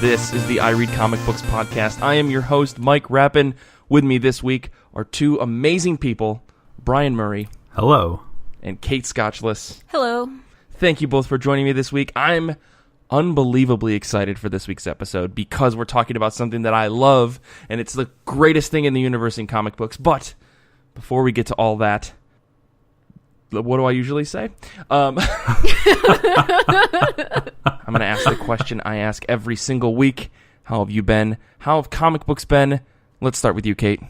This is the I Read Comic Books podcast. I am your host, Mike Rappin. With me this week are two amazing people, Brian Murray. Hello. And Kate Scotchless. Hello. Thank you both for joining me this week. I'm unbelievably excited for this week's episode because we're talking about something that I love, and it's the greatest thing in the universe in comic books. But before we get to all that, what do I usually say? I'm going to ask the question I ask every single week. How have you been? How have comic books been? Let's start with you, Kate.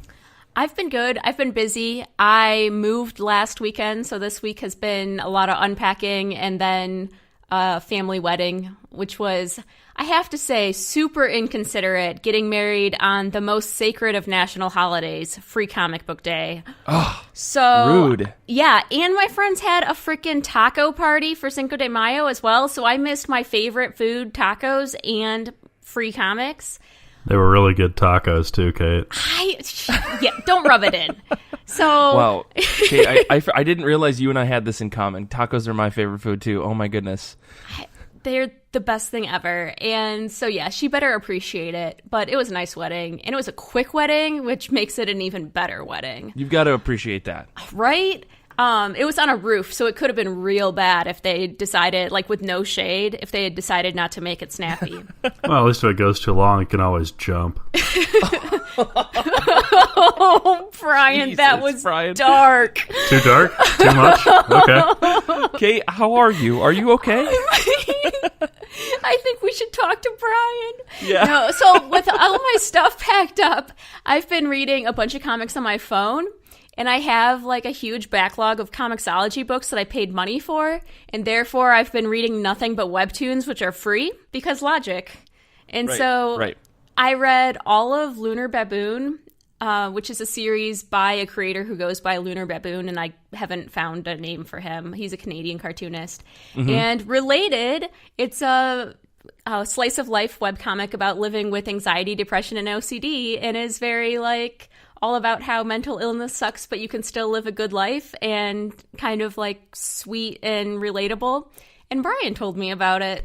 I've been good. I've been busy. I moved last weekend, so this week has been a lot of unpacking and then a family wedding, which was, I have to say, super inconsiderate, getting married on the most sacred of national holidays, Free Comic Book Day. Oh, so rude. Yeah, and my friends had a freaking taco party for Cinco de Mayo as well, so I missed my favorite food, tacos, and free comics. They were really good tacos too, Kate. Yeah, don't rub it in. So, wow, Kate, I didn't realize you and I had this in common. Tacos are my favorite food too. Oh my goodness, they're the best thing ever. And so, yeah, she better appreciate it. But it was a nice wedding, and it was a quick wedding, which makes it an even better wedding. You've got to appreciate that, right? It was on a roof, so it could have been real bad if they decided, like with no shade, if they had decided not to make it snappy. Well, at least if it goes too long, it can always jump. Oh, Brian, Jesus, that was Brian. dark. Too dark? Too much? Okay. Kate, how are you? Are you okay? I think we should talk to Brian. Yeah. No, so with all my stuff packed up, I've been reading a bunch of comics on my phone. And I have like a huge backlog of Comixology books that I paid money for. And therefore, I've been reading nothing but webtoons, which are free because logic. And right. I read all of LunarBaboon, which is a series by a creator who goes by LunarBaboon. And I haven't found a name for him. He's a Canadian cartoonist. Mm-hmm. And related, it's a slice of life webcomic about living with anxiety, depression, and OCD. And is very like all about how mental illness sucks, but you can still live a good life, and kind of like sweet and relatable. And Brian told me about it.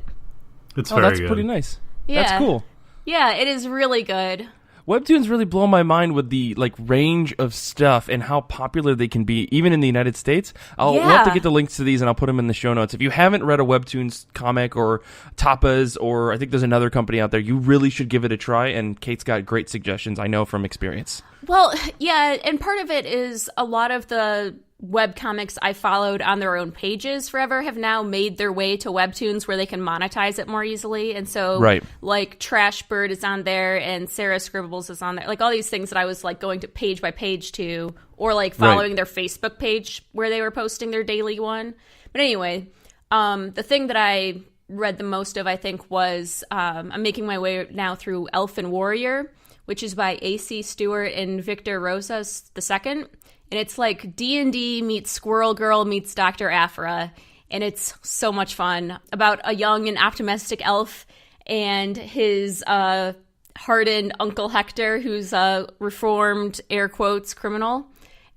It's very that's good. Pretty nice. Yeah. That's cool. Yeah, it is really good. Webtoons really blow my mind with the like range of stuff and how popular they can be, even in the United States. We'll have to get the links to these, and I'll put them in the show notes. If you haven't read a Webtoons comic or Tapas, or I think there's another company out there, you really should give it a try, and Kate's got great suggestions, I know from experience. Well, yeah, and part of it is a lot of the webcomics I followed on their own pages forever have now made their way to Webtoons where they can monetize it more easily. And so, like, Trash Bird is on there, and Sarah Scribbles is on there. Like, all these things that I was, like, going to page by page to, or, like, following their Facebook page where they were posting their daily one. But anyway, the thing that I read the most of, I think, was I'm making my way now through Elfin Warrior, which is by A.C. Stewart and Victor Rosas II. And it's like D&D meets Squirrel Girl meets Dr. Aphra. And it's so much fun. About a young and optimistic elf and his hardened Uncle Hector, who's a reformed, air quotes, criminal.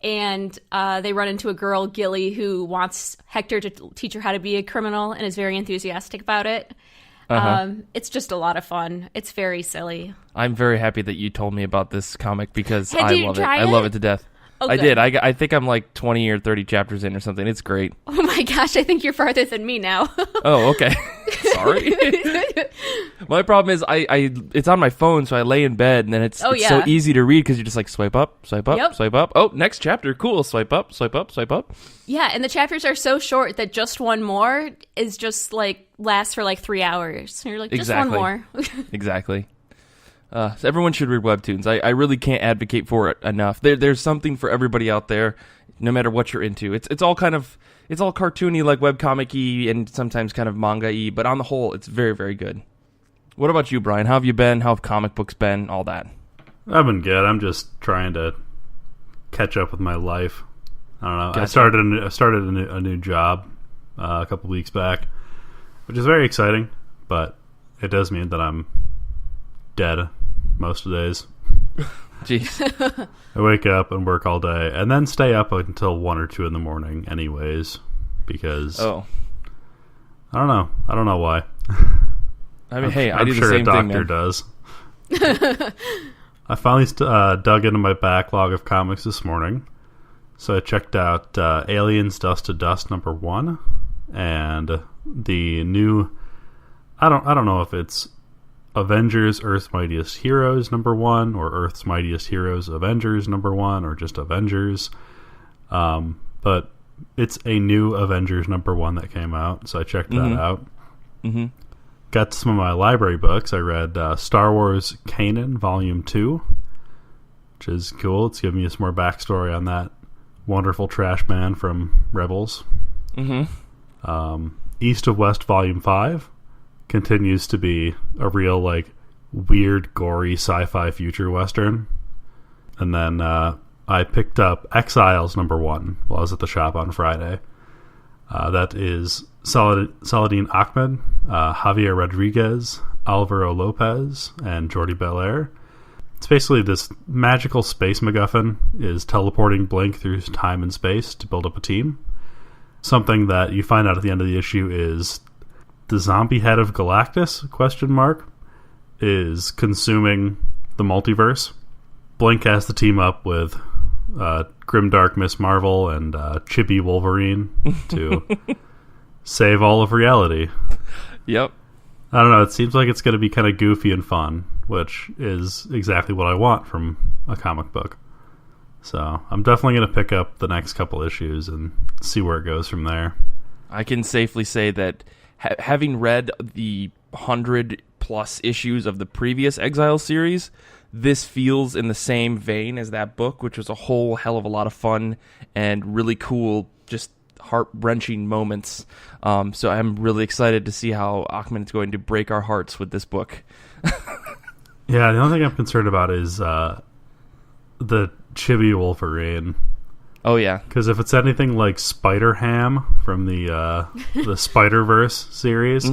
And they run into a girl, Gilly, who wants Hector to teach her how to be a criminal and is very enthusiastic about it. It's just a lot of fun. It's very silly. I'm very happy that you told me about this comic because I love it. I love it to death. Oh, I good. did. I think I'm like 20 or 30 chapters in or something. It's great. Oh my gosh, I think you're farther than me now. Oh, okay. Sorry. My problem is it's on my phone, so I lay in bed, and then it's so easy to read because you just like swipe up, swipe up, swipe up. Oh, next chapter. Cool. Swipe up, swipe up, swipe up. Yeah, and the chapters are so short that just one more is just like lasts for like 3 hours. And you're like, just one more. Exactly. So everyone should read Webtoons. I really can't advocate for it enough. There's something for everybody out there, no matter what you're into. It's all cartoony, like webcomic-y, and sometimes kind of manga-y, but on the whole, it's very, very good. What about you, Brian? How have you been? How have comic books been? All that. I've been good. I'm just trying to catch up with my life. I don't know. Gotcha. I started a new job a couple weeks back, which is very exciting, but it does mean that I'm dead most of the days. Jeez. I wake up and work all day and then stay up until 1 or 2 in the morning anyways because I don't know why. I mean, hey, I do the sure same a thing. Doctor does. I finally dug into my backlog of comics this morning, so I checked out Aliens: Dust to Dust #1 and the new. I don't know if it's Avengers: Earth's Mightiest Heroes #1 or Earth's Mightiest Heroes Avengers #1 or just Avengers, but it's a new Avengers #1 that came out, so I checked that out. Mm-hmm. Got some of my library books. I read Star Wars Kanan Volume 2, which is cool. It's giving me some more backstory on that wonderful trash man from Rebels. Mm-hmm. East of West Volume 5 continues to be a real, like, weird, gory sci-fi future western. And then I picked up Exiles #1 while I was at the shop on Friday. That is Saladin Ahmed, Javier Rodriguez, Alvaro Lopez, and Jordi Belair. It's basically this magical space MacGuffin is teleporting Blink through time and space to build up a team. Something that you find out at the end of the issue is the zombie head of Galactus, is consuming the multiverse. Blink has to team up with Grimdark Miss Marvel and Chippy Wolverine to save all of reality. Yep. I don't know, it seems like it's going to be kind of goofy and fun, which is exactly what I want from a comic book. So I'm definitely going to pick up the next couple issues and see where it goes from there. I can safely say that having read the 100+ issues of the previous Exiles series, this feels in the same vein as that book, which was a whole hell of a lot of fun and really cool, just heart-wrenching moments. So I'm really excited to see how Ahmed is going to break our hearts with this book. Yeah, the only thing I'm concerned about is the Chibi Wolverine. Oh, yeah. Because if it's anything like Spider-Ham from the Spider-Verse series,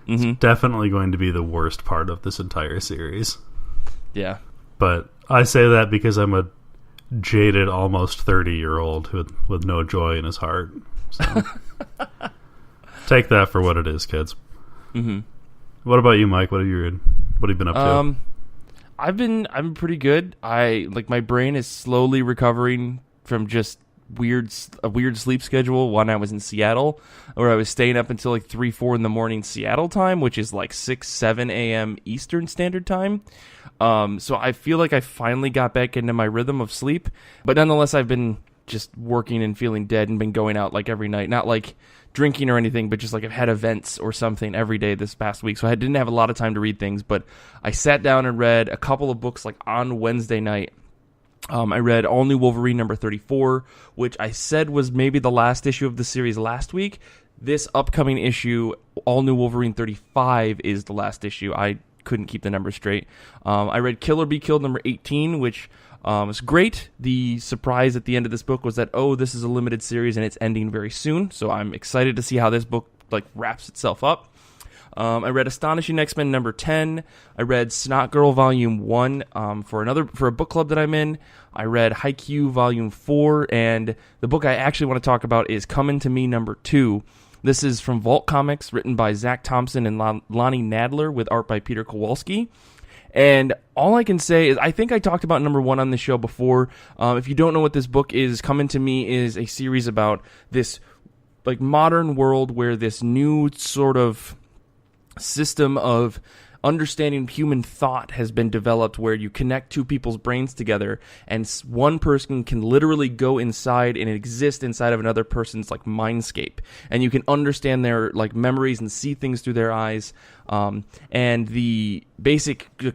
it's definitely going to be the worst part of this entire series. Yeah. But I say that because I'm a jaded, almost 30-year-old with no joy in his heart. So take that for what it is, kids. Mm-hmm. What about you, Mike? What have you been up to? I'm pretty good. My brain is slowly recovering from just a weird sleep schedule when I was in Seattle, where I was staying up until like 3-4 in the morning Seattle time, which is like 6-7 a.m. Eastern Standard Time. So I feel like I finally got back into my rhythm of sleep, but nonetheless I've been just working and feeling dead and been going out like every night, not like drinking or anything, but just like I've had events or something every day this past week, so I didn't have a lot of time to read things, but I sat down and read a couple of books like on Wednesday night. I read All New Wolverine number 34, which I said was maybe the last issue of the series last week. This upcoming issue, All New Wolverine 35, is the last issue. I couldn't keep the numbers straight. I read Kill or Be Killed number 18, which was great. The surprise at the end of this book was that, this is a limited series and it's ending very soon. So I'm excited to see how this book wraps itself up. I read Astonishing X-Men number 10. I read Snotgirl Volume 1 for a book club that I'm in. I read Haikyu Volume 4, and the book I actually want to talk about is Coming to Me number 2. This is from Vault Comics, written by Zach Thompson and Lonnie Nadler, with art by Peter Kowalski. And all I can say is, I think I talked about number 1 on the show before. If you don't know what this book is, Coming to Me is a series about this modern world where this new sort of system of understanding human thought has been developed, where you connect two people's brains together and one person can literally go inside and exist inside of another person's mindscape, and you can understand their memories and see things through their eyes. And the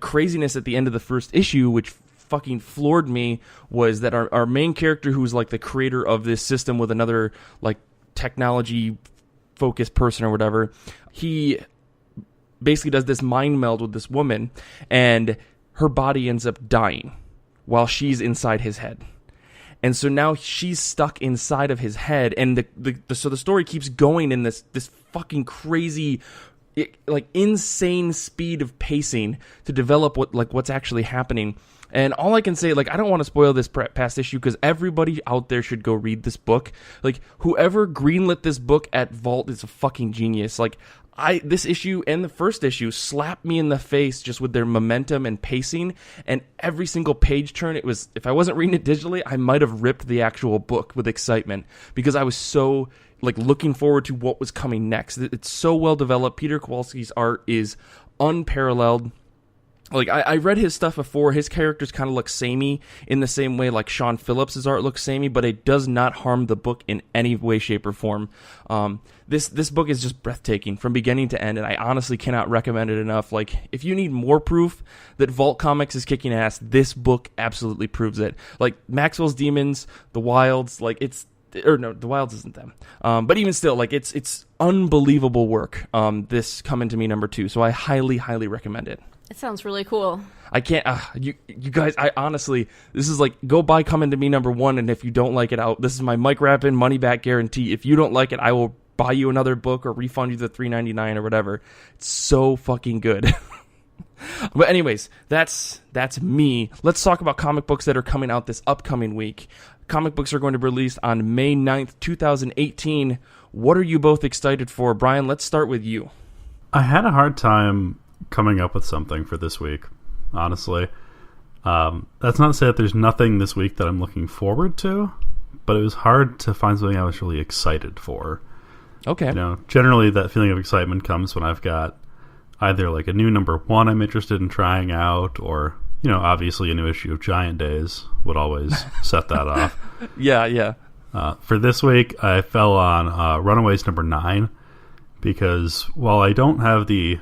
craziness at the end of the first issue, which fucking floored me, was that our main character, who's the creator of this system with another technology focused person or whatever, he basically does this mind meld with this woman, and her body ends up dying while she's inside his head. And so now she's stuck inside of his head, and so the story keeps going in this fucking crazy, insane speed of pacing to develop what's actually happening. And all I can say, like, I don't want to spoil this past issue because everybody out there should go read this book. Like, whoever greenlit this book at Vault is a fucking genius. Like, this issue and the first issue slapped me in the face just with their momentum and pacing, and every single page turn, it was, if I wasn't reading it digitally, I might have ripped the actual book with excitement because I was so, like, looking forward to what was coming next. It's so well developed. Peter Kowalski's art is unparalleled. Like, I read his stuff before. His characters kind of look samey in the same way like Sean Phillips' art looks samey, but it does not harm the book in any way, shape, or form. This book is just breathtaking from beginning to end, and I honestly cannot recommend it enough. Like, if you need more proof that Vault Comics is kicking ass, this book absolutely proves it. Like, Maxwell's Demons, The Wilds, like, the Wilds isn't them. But even still, like, it's unbelievable work. This Coming to Me #2, so I highly, highly recommend it. It sounds really cool. I can't, you guys, I honestly, this is like, go buy Coming to Me #1, and if you don't like it, this is my Mike Rappin money back guarantee. If you don't like it, I will buy you another book or refund you the $3.99 or whatever. It's so fucking good. But anyways, that's me. Let's talk about comic books that are coming out this upcoming week. Comic books are going to be released on May 9th, 2018. What are you both excited for? Brian, let's start with you. I had a hard time coming up with something for this week, honestly. That's not to say that there's nothing this week that I'm looking forward to, but it was hard to find something I was really excited for. Okay. You know, generally that feeling of excitement comes when I've got either like a new #1 I'm interested in trying out, or, you know, obviously a new issue of Giant Days would always set that off. Yeah. For this week, I fell on Runaways #9, because while I don't have the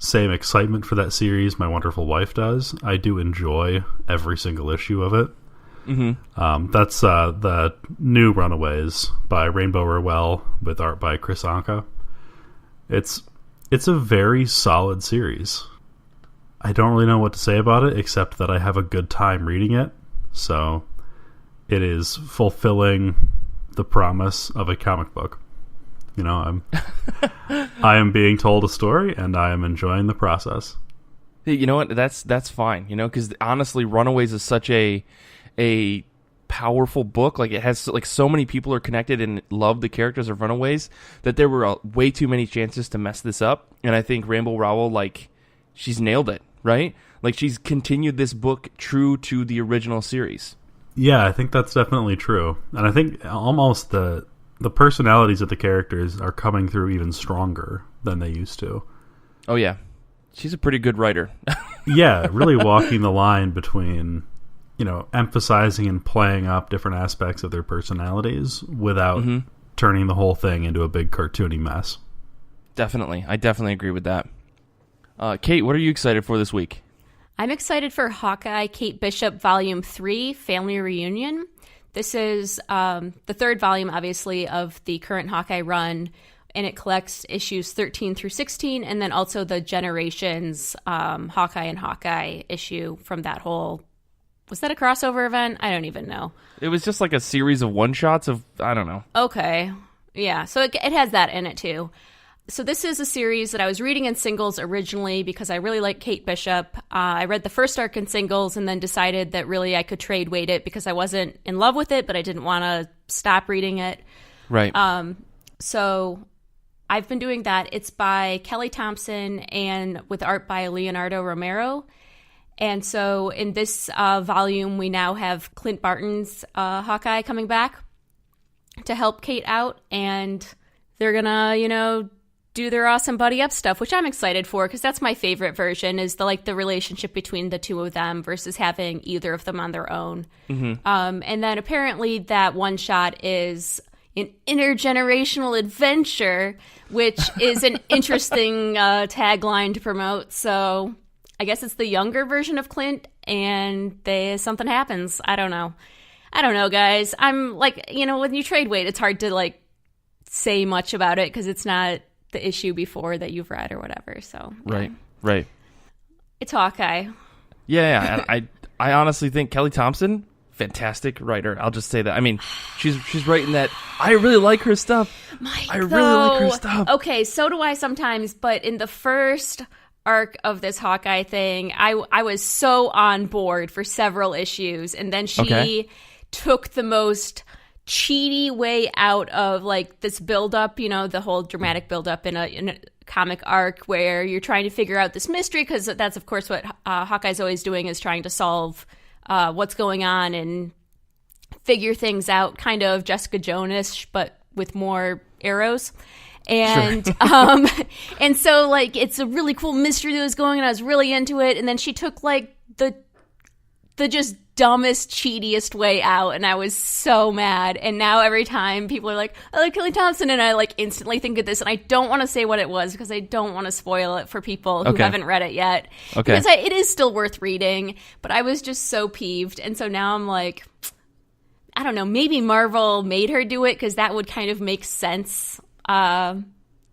same excitement for that series my wonderful wife does, I do enjoy every single issue of it. Mm-hmm. That's the new Runaways by Rainbow Rowell with art by Chris Anka. It's a very solid series. I don't really know what to say about it except that I have a good time reading it. So it is fulfilling the promise of a comic book. You know, I am being told a story, and I am enjoying the process. Hey, you know what? That's fine. You know, because honestly, Runaways is such a powerful book. Like, it has, like, so many people are connected and love the characters of Runaways that there were way too many chances to mess this up. And I think Rainbow Rowell, like, she's nailed it, right? Like, she's continued this book true to the original series. Yeah, I think that's definitely true, and I think almost the personalities of the characters are coming through even stronger than they used to. Oh, yeah. She's a pretty good writer. Yeah, really walking the line between, you know, emphasizing and playing up different aspects of their personalities without turning the whole thing into a big cartoony mess. Definitely. I definitely agree with that. Kate, what are you excited for this week? I'm excited for Hawkeye Kate Bishop Volume 3, Family Reunion. This is the third volume, obviously, of the current Hawkeye run, and it collects issues 13 through 16, and then also the Generations Hawkeye and Hawkeye issue from that whole... Was that a crossover event? I don't even know. It was just like a series of one-shots of... I don't know. Okay. Yeah, so it has that in it, too. So this is a series that I was reading in singles originally because I really like Kate Bishop. I read the first arc in singles and then decided that really I could trade weight it because I wasn't in love with it, but I didn't want to stop reading it. Right. So I've been doing that. It's by Kelly Thompson and with art by Leonardo Romero. And so in this volume, we now have Clint Barton's Hawkeye coming back to help Kate out, and they're gonna, you know, do their awesome buddy up stuff, which I'm excited for because that's my favorite version, is the relationship between the two of them versus having either of them on their own. Mm-hmm. And then apparently that one shot is an intergenerational adventure, which is an interesting tagline to promote. So I guess it's the younger version of Clint, and something happens. I don't know, guys. I'm like, you know, when you trade weight, it's hard to like say much about it because it's not the issue before that you've read or whatever. So yeah. Right. It's Hawkeye. Yeah. I honestly think Kelly Thompson, fantastic writer. I'll just say that. I mean, she's writing that. I really like her stuff. Mike, I really like her stuff. Okay, so do I sometimes, but in the first arc of this Hawkeye thing, I was so on board for several issues, and then she took the most cheaty way out of like this build-up, you know, the whole dramatic build-up in a comic arc where you're trying to figure out this mystery, because that's of course what Hawkeye's always doing, is trying to solve what's going on and figure things out, kind of Jessica Jones, but with more arrows. And sure. And so like it's a really cool mystery that was going on. I was really into it, and then she took like the just dumbest, cheatiest way out, and I was so mad. And now every time people are like, I like Kelly Thompson, and I like instantly think of this, and I don't want to say what it was because I don't want to spoil it for people who haven't read it yet. Because it is still worth reading, but I was just so peeved. And so now I'm like, I don't know, maybe Marvel made her do it because that would kind of make sense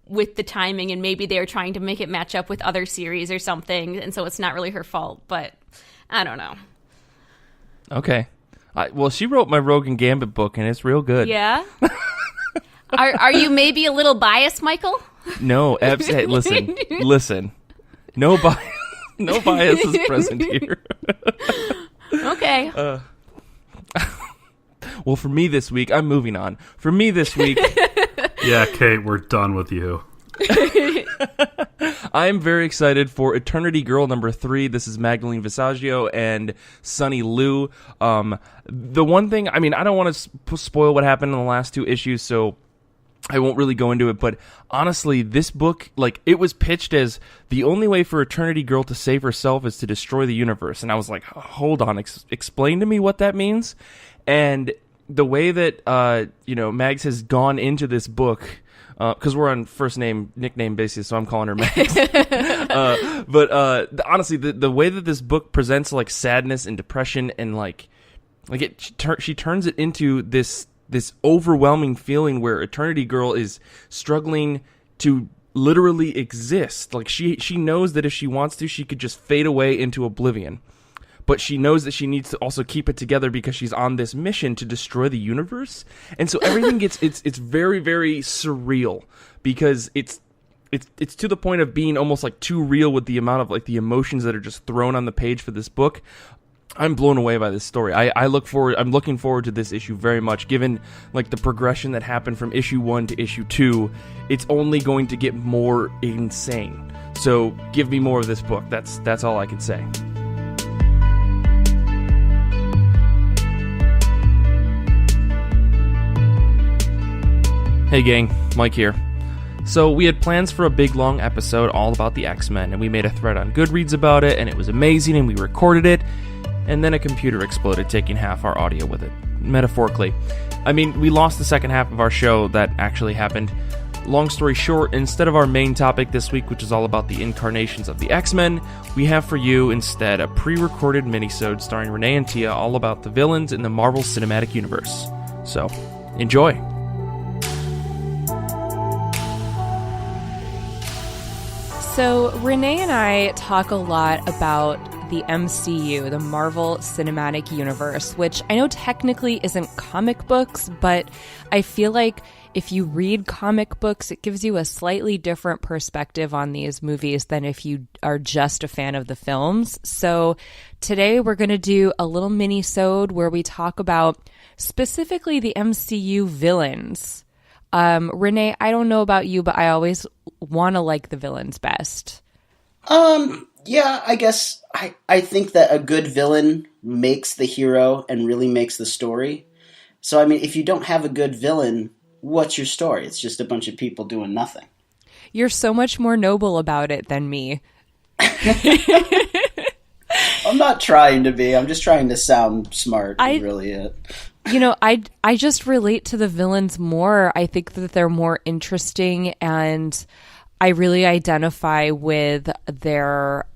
with the timing, and maybe they were trying to make it match up with other series or something, and so it's not really her fault, but I don't know. Okay. Well, she wrote my Rogue and Gambit book, and it's real good. Yeah? Are you maybe a little biased, Michael? No, hey, listen. No bias is present here. Okay. Well, for me this week, I'm moving on. For me this week... Yeah, Kate, we're done with you. I'm very excited for Eternity Girl number 3. This is Magdalene Visaggio and Sunny Liu. The one thing, I mean, I don't want to spoil what happened in the last 2 issues, so I won't really go into it, but honestly, this book, like, it was pitched as the only way for Eternity Girl to save herself is to destroy the universe. And I was like, hold on, explain to me what that means. And the way that, Mags has gone into this book, because we're on first name, nickname basis, so I'm calling her Mags. But honestly, the way that this book presents like sadness and depression and she turns it into this overwhelming feeling where Eternity Girl is struggling to literally exist. Like she knows that if she wants to, she could just fade away into oblivion. But she knows that she needs to also keep it together because she's on this mission to destroy the universe. And so everything gets it's very, very surreal because it's to the point of being almost like too real with the amount of like the emotions that are just thrown on the page for this book. I'm blown away by this story. I'm looking forward to this issue very much, given like the progression that happened from issue 1 to issue 2. It's only going to get more insane. So give me more of this book. That's all I can say. Hey gang, Mike here. So we had plans for a big long episode all about the X-Men, and we made a thread on Goodreads about it, and it was amazing, and we recorded it, and then a computer exploded, taking half our audio with it. Metaphorically. I mean, we lost the second half of our show that actually happened. Long story short, instead of our main topic this week, which is all about the incarnations of the X-Men, we have for you instead a pre-recorded minisode starring Rene and Tia all about the villains in the Marvel Cinematic Universe. So, enjoy! So, Rene and I talk a lot about the MCU, the Marvel Cinematic Universe, which I know technically isn't comic books, but I feel like if you read comic books, it gives you a slightly different perspective on these movies than if you are just a fan of the films. So today we're going to do a little mini-sode where we talk about specifically the MCU villains. Rene, I don't know about you, but I always want to like the villains best. Yeah, I guess I think that a good villain makes the hero and really makes the story. So, I mean, if you don't have a good villain, what's your story? It's just a bunch of people doing nothing. You're so much more noble about it than me. I'm not trying to be. I'm just trying to sound smart. Really it. You know, I just relate to the villains more. I think that they're more interesting, and I really identify with their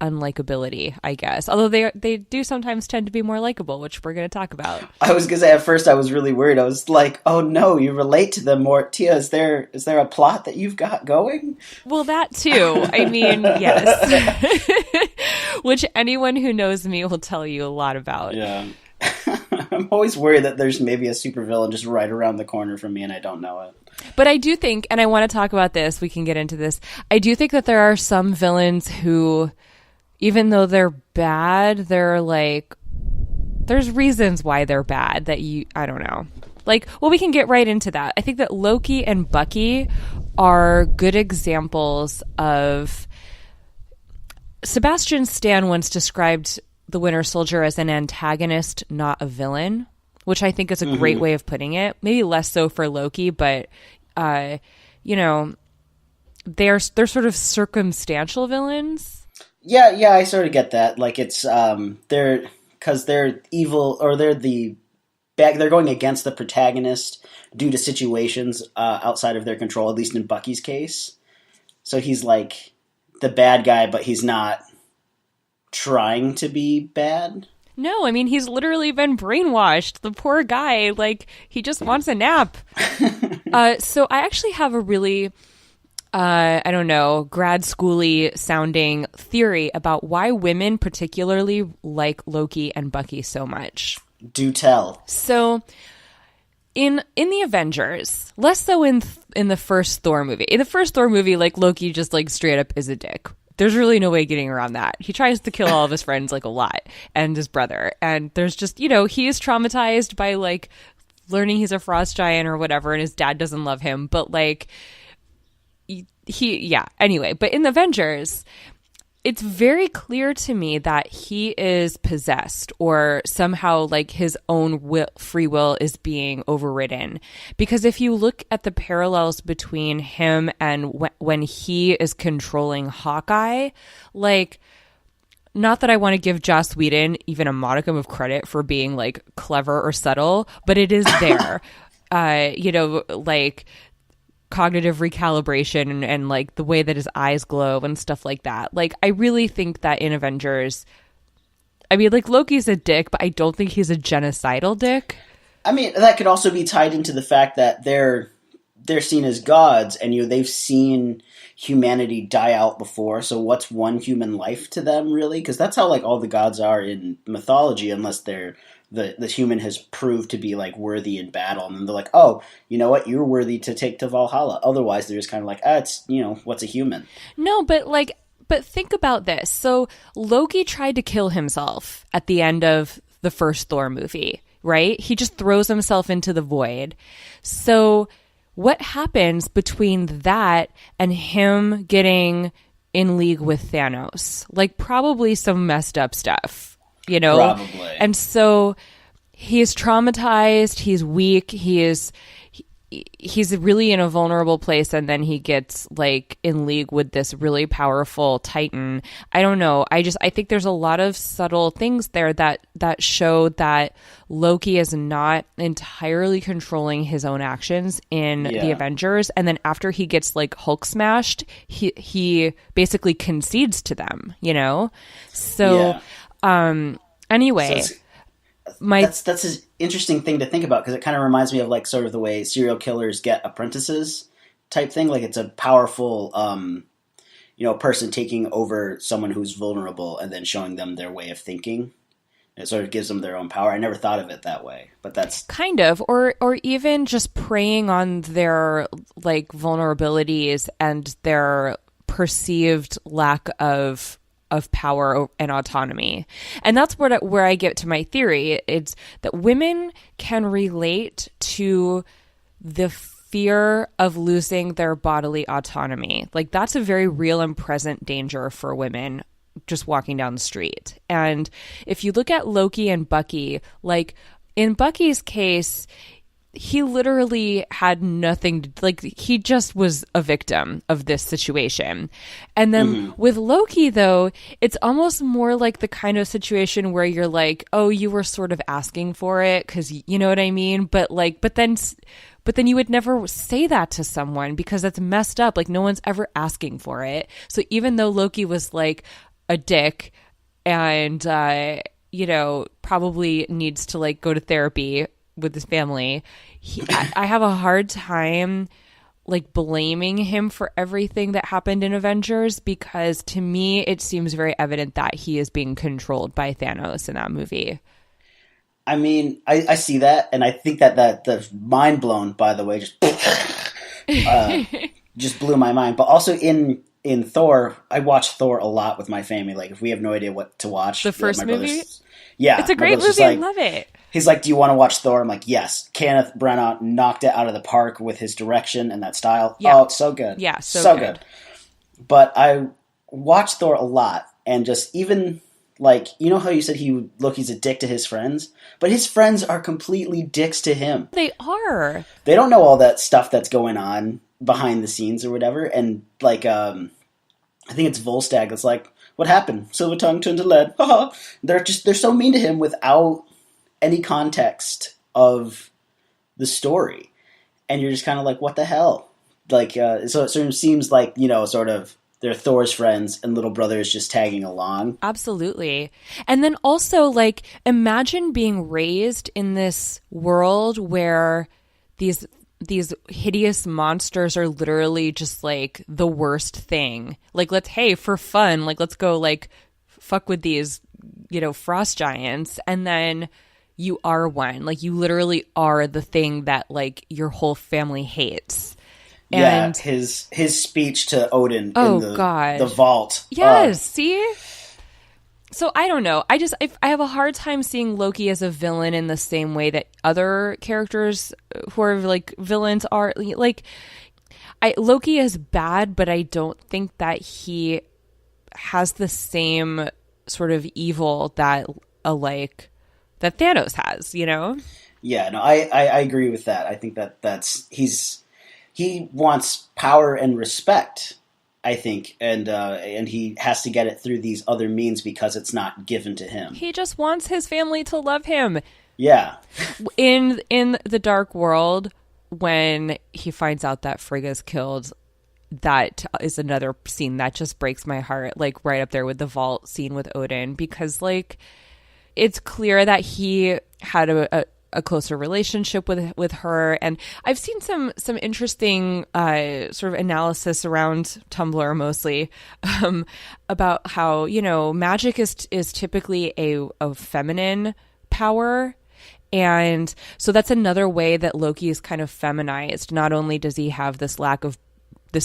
unlikability, I guess. Although they do sometimes tend to be more likable, which we're going to talk about. I was going to say, at first I was really worried. I was like, oh no, you relate to them more. Tia, is there a plot that you've got going? Well, that too. I mean, yes. Which anyone who knows me will tell you a lot about. Yeah. I'm always worried that there's maybe a supervillain just right around the corner from me and I don't know it. But I do think, and I want to talk about this, we can get into this, I do think that there are some villains who, even though they're bad, they're like, there's reasons why they're bad that I don't know. Like, well, we can get right into that. I think that Loki and Bucky are good examples of... Sebastian Stan once described the Winter Soldier as an antagonist, not a villain, which I think is a great way of putting it. Maybe less so for Loki, but, you know, they're sort of circumstantial villains. Yeah, I sort of get that. Like, it's, they're evil, or they're going against the protagonist due to situations outside of their control, at least in Bucky's case. So he's like the bad guy, but he's not trying to be bad. No, I mean, he's literally been brainwashed. The poor guy, like, he just wants a nap. So I actually have a really, I don't know, grad schooly sounding theory about why women particularly like Loki and Bucky so much. Do tell. So in the Avengers, less so in the first Thor movie. In the first Thor movie, like, Loki just, like, straight up is a dick. There's really no way getting around that. He tries to kill all of his friends, like, a lot, and his brother. And there's just, you know, he is traumatized by, like, learning he's a frost giant or whatever, and his dad doesn't love him. But, like, yeah. Anyway, but in the Avengers, it's very clear to me that he is possessed, or somehow, like, his own free will is being overridden. Because if you look at the parallels between him and when he is controlling Hawkeye, like, not that I want to give Joss Whedon even a modicum of credit for being, like, clever or subtle, but it is there. You know, like, cognitive recalibration and like the way that his eyes glow and stuff like that. Like, I really think that in Avengers, I mean, like, Loki's a dick, but I don't think he's a genocidal dick. I mean, that could also be tied into the fact that they're seen as gods, and they've seen humanity die out before. So what's one human life to them, really? Because that's how, like, all the gods are in mythology, unless the human has proved to be, like, worthy in battle, and then they're like, oh, you know what, you're worthy to take to Valhalla. Otherwise, they're just kind of like, it's, you know, what's a human? No, but think about this. So Loki tried to kill himself at the end of the first Thor movie, right? He just throws himself into the void. So what happens between that and him getting in league with Thanos? Like, probably some messed up stuff. You know, probably. And so he's traumatized, he's weak, he's really in a vulnerable place, and then he gets, like, in league with this really powerful Titan. I don't know. I think there's a lot of subtle things there that show that Loki is not entirely controlling his own actions in the Avengers, and then after he gets, like, Hulk smashed, he basically concedes to them, you know? So anyway, so that's an interesting thing to think about, because it kind of reminds me of, like, sort of the way serial killers get apprentices type thing. Like, it's a powerful, person taking over someone who's vulnerable and then showing them their way of thinking. It sort of gives them their own power. I never thought of it that way, but that's kind of, or even just preying on their, like, vulnerabilities and their perceived lack of power and autonomy. And that's where I get to my theory. It's that women can relate to the fear of losing their bodily autonomy. Like, that's a very real and present danger for women just walking down the street. And if you look at Loki and Bucky, like, in Bucky's case, he literally had nothing to, like, he just was a victim of this situation. And then with Loki, though, it's almost more like the kind of situation where you're like, oh, you were sort of asking for it, because you know what I mean? But then you would never say that to someone, because that's messed up. Like, no one's ever asking for it. So even though Loki was, like, a dick and, probably needs to, like, go to therapy with his family, I have a hard time, like, blaming him for everything that happened in Avengers, because to me it seems very evident that he is being controlled by Thanos in that movie. I mean, I see that, and I think that the mind blown, by the way, just blew my mind. But also in Thor, I watch Thor a lot with my family. Like, if we have no idea what to watch. The first movie? Yeah. It's a great movie. I love it. He's like, do you want to watch Thor? I'm like, yes. Kenneth Branagh knocked it out of the park with his direction and that style. Yeah. Oh, so good. Yeah, so good. But I watch Thor a lot, and just even, like, you know how you said he's a dick to his friends? But his friends are completely dicks to him. They are. They don't know all that stuff that's going on behind the scenes or whatever. And, like, I think it's Volstagg that's like, what happened? Silver tongue turned to lead. They're so mean to him without any context of the story. And you're just kind of like, what the hell? Like, so it sort of seems like, sort of they're Thor's friends and little brother is just tagging along. Absolutely. And then also, like, imagine being raised in this world where these hideous monsters are literally just like the worst thing. Like, for fun, like, let's go like fuck with these, frost giants. And then you are one. Like, you literally are the thing that, like, your whole family hates. And his speech to Odin in the vault. Yes, see? So I don't know. I have a hard time seeing Loki as a villain in the same way that other characters who are like villains are. Like, Loki is bad, but I don't think that he has the same sort of evil that that Thanos has, Yeah, no, I agree with that. I think he wants power and respect, I think, and he has to get it through these other means because it's not given to him. He just wants his family to love him. Yeah. In the Dark World, when he finds out that Frigga's killed, that is another scene that just breaks my heart, like right up there with the vault scene with Odin, because, like, it's clear that he had a closer relationship with her. And I've seen some interesting sort of analysis around Tumblr mostly about how, magic is typically a feminine power. And so that's another way that Loki is kind of feminized. Not only does he have this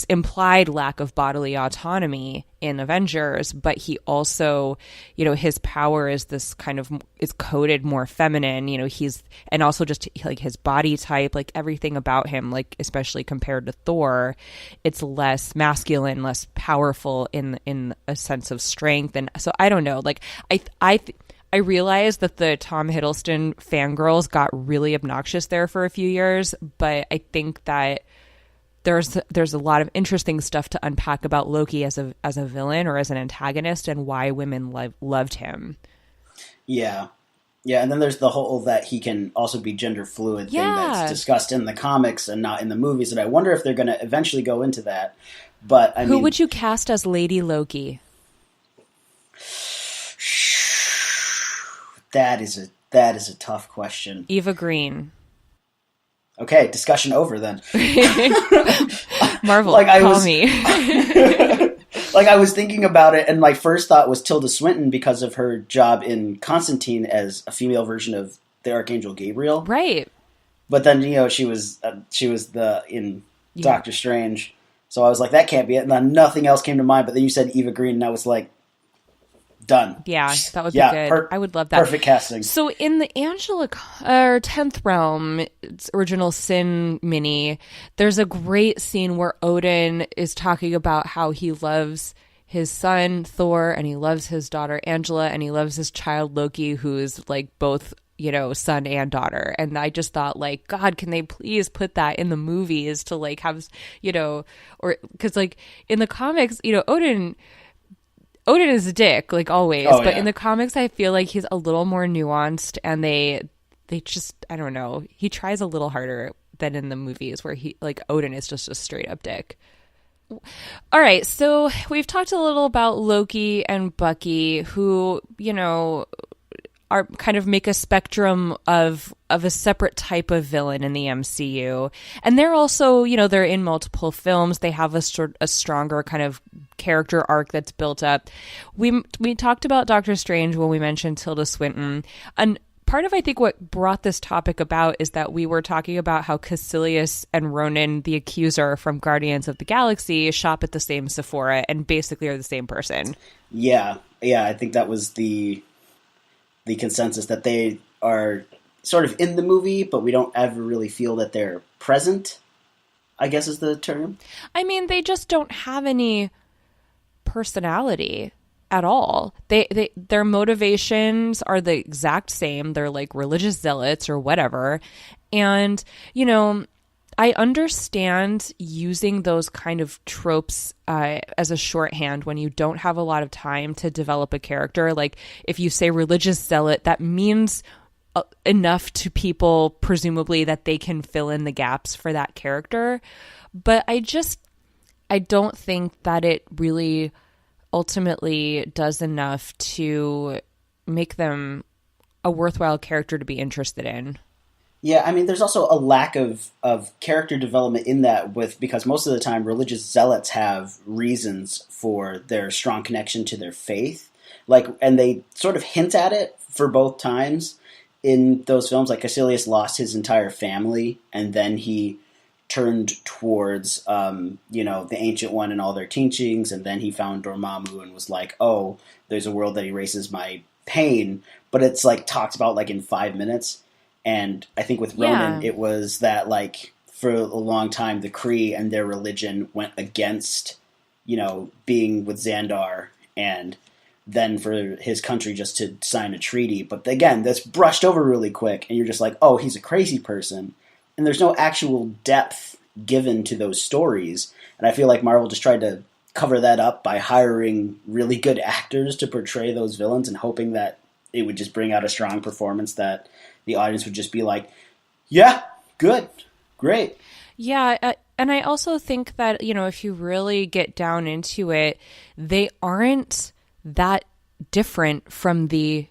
implied lack of bodily autonomy in Avengers, but he also, his power is this kind of is coded more feminine, and also just like his body type, like everything about him, like especially compared to Thor, it's less masculine, less powerful in a sense of strength. And so I don't know, like I realized that the Tom Hiddleston fangirls got really obnoxious there for a few years, but I think that there's a lot of interesting stuff to unpack about Loki as a villain or as an antagonist and why women loved him. Yeah. Yeah, and then there's the whole that he can also be gender fluid thing that's discussed in the comics and not in the movies, and I wonder if they're going to eventually go into that. But who would you cast as Lady Loki? That is a tough question. Eva Green. Okay, discussion over then. Marvel, call me. Like, I was thinking about it, and my first thought was Tilda Swinton because of her job in Constantine as a female version of the Archangel Gabriel. Right. But then, she was in Doctor Strange, so I was like, that can't be it. And then nothing else came to mind. But then you said Eva Green, and I was like, done. Yeah, that would be good. I would love that. Perfect casting. So in the Angelic or 10th Realm, its original Sin mini, there's a great scene where Odin is talking about how he loves his son Thor and he loves his daughter Angela and he loves his child Loki, who's like both, son and daughter. And I just thought, like, God, can they please put that in the movies to like have, or because like in the comics, Odin is a dick, like always, but in the comics, I feel like he's a little more nuanced, and they just, I don't know, he tries a little harder than in the movies where Odin is just a straight up dick. All right, so we've talked a little about Loki and Bucky, who, are kind of make a spectrum of a separate type of villain in the MCU. And they're also, they're in multiple films. They have a stronger kind of character arc that's built up. We talked about Doctor Strange when we mentioned Tilda Swinton. And part of, I think, what brought this topic about is that we were talking about how Kaecilius and Ronan, the accuser from Guardians of the Galaxy, shop at the same Sephora and basically are the same person. Yeah, I think that was the consensus, that they are sort of in the movie, but we don't ever really feel that they're present, I guess is the term. I mean, they just don't have any personality at all. Their motivations are the exact same. They're like religious zealots or whatever. And, you know, I understand using those kind of tropes as a shorthand when you don't have a lot of time to develop a character. Like if you say religious zealot, that means enough to people, presumably, that they can fill in the gaps for that character. But I don't think that it really ultimately does enough to make them a worthwhile character to be interested in. Yeah, I mean, there's also a lack of character development in that, because most of the time religious zealots have reasons for their strong connection to their faith. And they sort of hint at it for both times in those films. Like Kaecilius lost his entire family, and then he turned towards, the Ancient One and all their teachings, and then he found Dormammu and was like, oh, there's a world that erases my pain, but it's like talked about like in 5 minutes. And I think with Ronan, it was that like for a long time, the Kree and their religion went against, being with Xandar, and then for his country just to sign a treaty. But again, that's brushed over really quick, and you're just like, oh, he's a crazy person. And there's no actual depth given to those stories. And I feel like Marvel just tried to cover that up by hiring really good actors to portray those villains and hoping that it would just bring out a strong performance that the audience would just be like, yeah, good, great. Yeah, and I also think that, if you really get down into it, they aren't that different from the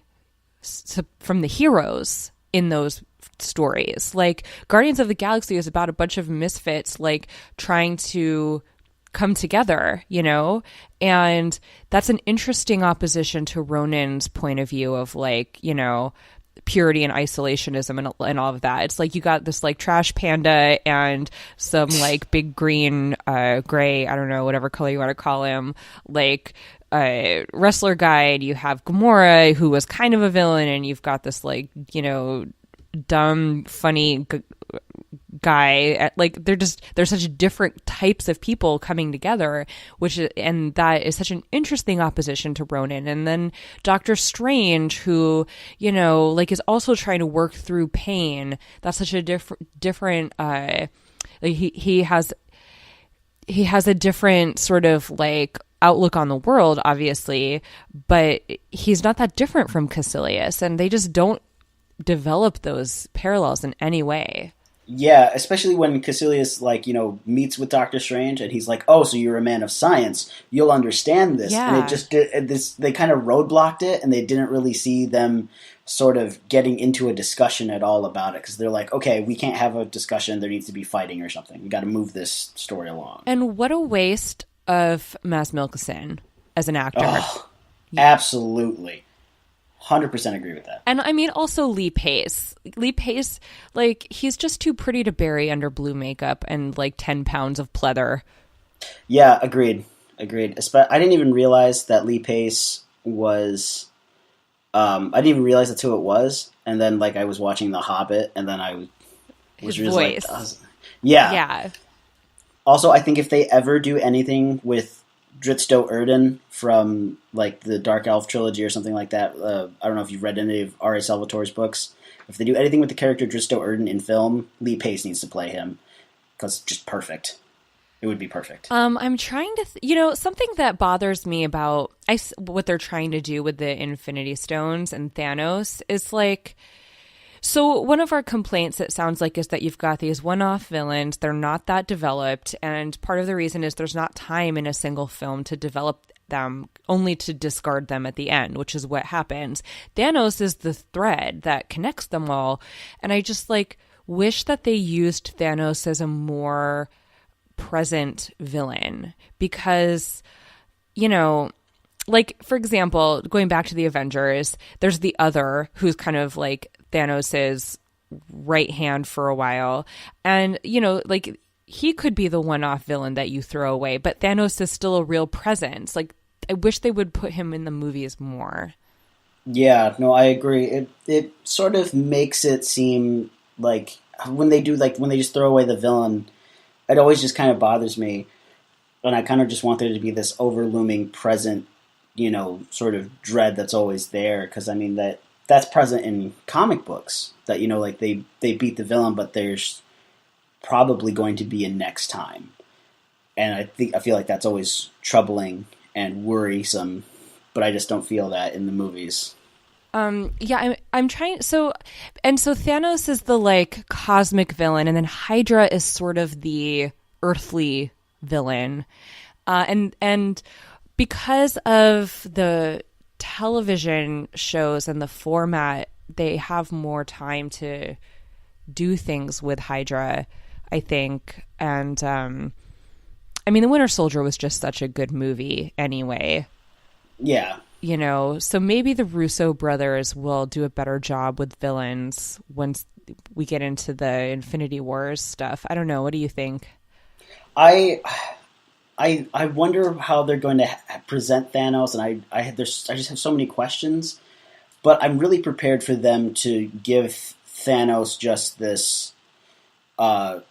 heroes in those stories. Like Guardians of the Galaxy is about a bunch of misfits like trying to come together, and that's an interesting opposition to Ronan's point of view of like, purity and isolationism and all of that. It's like you got this like trash panda and some like big green gray, I don't know, whatever color you want to call him, like wrestler guy, and you have Gamora, who was kind of a villain, and you've got this like, dumb, funny guy. Like they're such different types of people coming together, and that is such an interesting opposition to Ronan. And then Doctor Strange, who is also trying to work through pain. That's such a different. He has a different sort of like outlook on the world, obviously, but he's not that different from Kaecilius, and they just don't develop those parallels in any way. Yeah, especially when Kaecilius, meets with Doctor Strange, and he's like, oh, so you're a man of science. You'll understand this. Yeah. And it just did this. They kind of roadblocked it, and they didn't really see them sort of getting into a discussion at all about it, because they're like, okay, we can't have a discussion. There needs to be fighting or something. We got to move this story along. And what a waste of Mads Mikkelsen as an actor. Oh, absolutely. 100% agree with that. And I mean, also Lee Pace. Lee Pace, like, he's just too pretty to bury under blue makeup and like 10 pounds of pleather. Yeah, agreed. I didn't even realize that Lee Pace was. I didn't even realize that's who it was. And then, like, I was watching The Hobbit, and then I was his just voice. like, yeah. Yeah. Also, I think if they ever do anything with Drizzt Do'Urden from like the Dark Elf trilogy or something like that. I don't know if you've read any of R.A. Salvatore's books. If they do anything with the character Drizzt Do'Urden in film, Lee Pace needs to play him, because it's just perfect. It would be perfect. I'm trying to, something that bothers me about what they're trying to do with the Infinity Stones and Thanos is like. So one of our complaints, it sounds like, is that you've got these one-off villains. They're not that developed. And part of the reason is there's not time in a single film to develop them, only to discard them at the end, which is what happens. Thanos is the thread that connects them all. And I just wish that they used Thanos as a more present villain, because, for example, going back to the Avengers, there's the Other, who's kind of like Thanos' right hand for a while. And, like, he could be the one-off villain that you throw away, but Thanos is still a real presence. Like, I wish they would put him in the movies more. Yeah, no, I agree. It sort of makes it seem like when they just throw away the villain, it always just kind of bothers me. And I kind of just want there to be this overlooming present, sort of dread that's always there. Because, I mean, that's present in comic books. That, like, they beat the villain, but there's probably going to be a next time. And I feel like that's always troubling and worrisome. But I just don't feel that in the movies. Yeah, I'm trying. So Thanos is the, like, cosmic villain, and then Hydra is sort of the earthly villain. And because of the television shows and the format, they have more time to do things with Hydra, I think. And I mean, The Winter Soldier was just such a good movie anyway. Yeah. So maybe the Russo brothers will do a better job with villains once we get into the Infinity Wars stuff. I don't know. What do you think? I wonder how they're going to present Thanos, and I just have so many questions. But I'm really prepared for them to give Thanos just this. I'm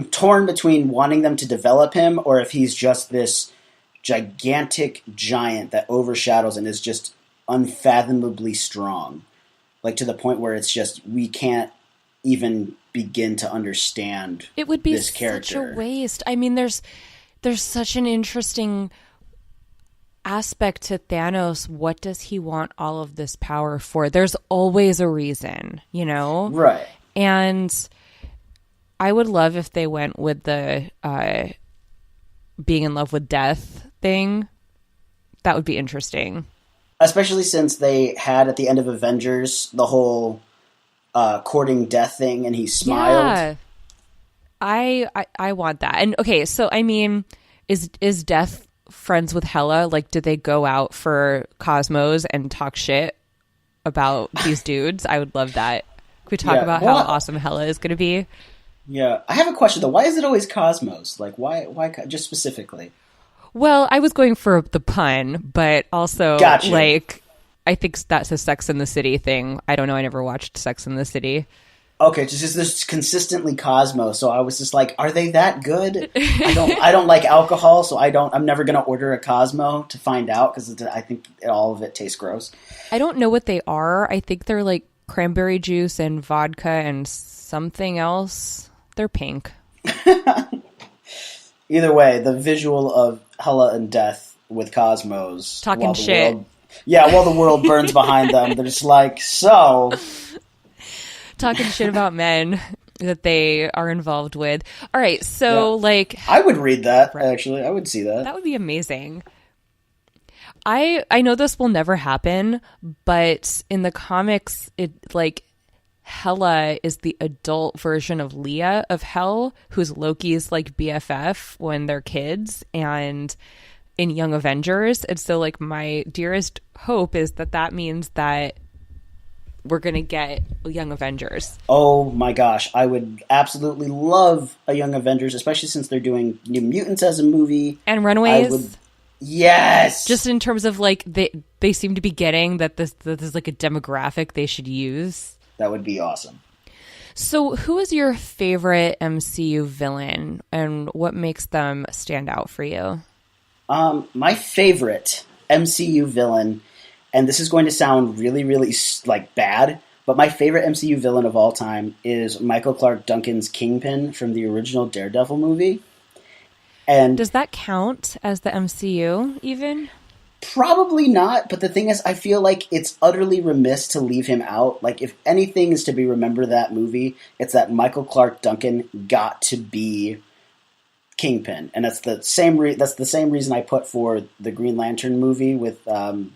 torn between wanting them to develop him, or if he's just this gigantic giant that overshadows and is just unfathomably strong, like to the point where it's just we can't even begin to understand. It would be this character. Such a waste. I mean, there's such an interesting aspect to Thanos. What does he want all of this power for? There's always a reason, right? And I would love if they went with the being in love with death thing. That would be interesting. Especially since they had at the end of Avengers the whole courting death thing, and he smiled. Yeah. I want that. And okay, so I mean, is Death friends with Hela? Like, did they go out for Cosmos and talk shit about these dudes? I would love that. Could we talk about how awesome Hela is going to be? Yeah, I have a question though. Why is it always Cosmos? Like, why just specifically? Well, I was going for the pun, but also, gotcha. Like, I think that's a Sex and the City thing. I don't know. I never watched Sex and the City. Okay, just there's consistently Cosmos, so I was just like, are they that good? I don't like alcohol, so I'm never gonna order a Cosmo to find out because I think all of it tastes gross. I don't know what they are. I think they're like cranberry juice and vodka and something else. They're pink. Either way, the visual of Hela and Death with Cosmos talking shit. While the world burns behind them, they're just like, so talking shit about men that they are involved with. All right, so like I would read that, actually. I would see that. That would be amazing. I know this will never happen, but in the comics it like Hela is the adult version of Leah of Hell, who's Loki's like BFF when they're kids and in Young Avengers. And so like my dearest hope is that means that we're going to get Young Avengers. Oh my gosh, I would absolutely love a Young Avengers, especially since they're doing New Mutants as a movie. And Runaways. Yes! Just in terms of like they seem to be getting that this is like a demographic they should use. That would be awesome. So who is your favorite MCU villain and what makes them stand out for you? My favorite MCU villain, and this is going to sound really, really like bad, but my favorite MCU villain of all time is Michael Clarke Duncan's Kingpin from the original Daredevil movie. And does that count as the MCU even? Probably not, but the thing is, I feel like it's utterly remiss to leave him out. Like, if anything is to be remembered that movie, it's that Michael Clarke Duncan got to be Kingpin, and that's the same reason I put for the Green Lantern movie with Ryan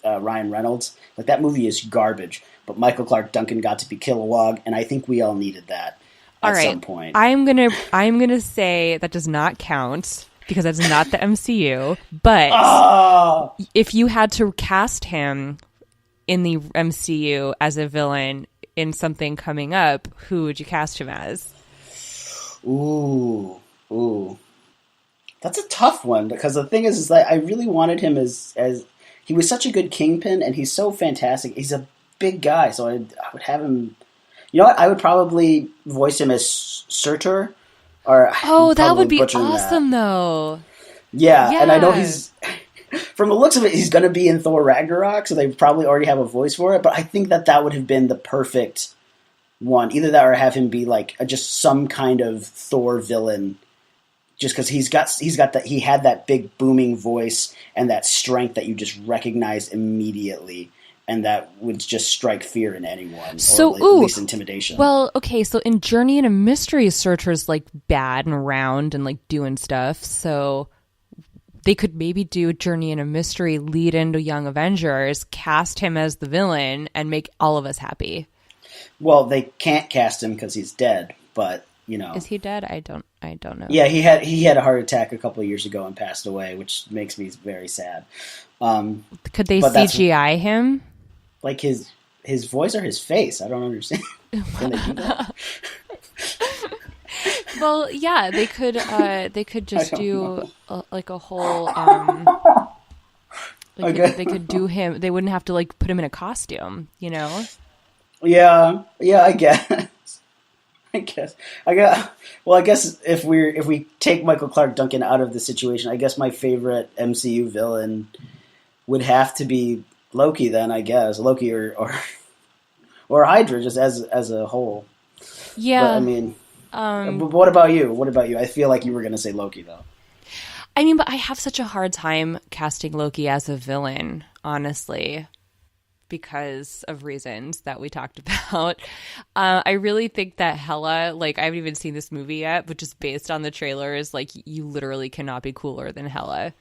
Reynolds. Like, that movie is garbage, but Michael Clarke Duncan got to be Kilowog, and I think we all needed that at some point. I'm gonna say that does not count, because that's not the MCU. But if you had to cast him in the MCU as a villain in something coming up, who would you cast him as? Ooh. That's a tough one, because the thing is that I really wanted him as he was such a good Kingpin, and he's so fantastic. He's a big guy, so I would have him. You know what? I would probably voice him as Surtur. That would be awesome, though. Yeah, and I know he's from the looks of it, he's going to be in Thor Ragnarok, so they probably already have a voice for it. But I think that would have been the perfect one. Either that, or have him be like just some kind of Thor villain. Just because he had that big booming voice and that strength that you just recognize immediately, and that would just strike fear in anyone, or at least intimidation. Well, okay, so in Journey into Mystery, Surtur's like bad and round and like doing stuff, so they could maybe do Journey into Mystery, lead into Young Avengers, cast him as the villain, and make all of us happy. Well, they can't cast him because he's dead, but you know, is he dead? I don't know. Yeah, he had a heart attack a couple of years ago and passed away, which makes me very sad. Could they CGI him? Like his voice or his face? I don't understand. Can they do that? Well, yeah, they could just do like a whole. They could do him. They wouldn't have to like put him in a costume, you know? Yeah, I guess. I guess if we take Michael Clarke Duncan out of the situation, I guess my favorite MCU villain would have to be Loki. Then I guess Loki or Hydra, just as a whole. Yeah, but, I mean, what about you? I feel like you were going to say Loki, though. I mean, but I have such a hard time casting Loki as a villain, honestly, because of reasons that we talked about. I really think that Hela, like, I haven't even seen this movie yet, but just based on the trailers, like, you literally cannot be cooler than Hela.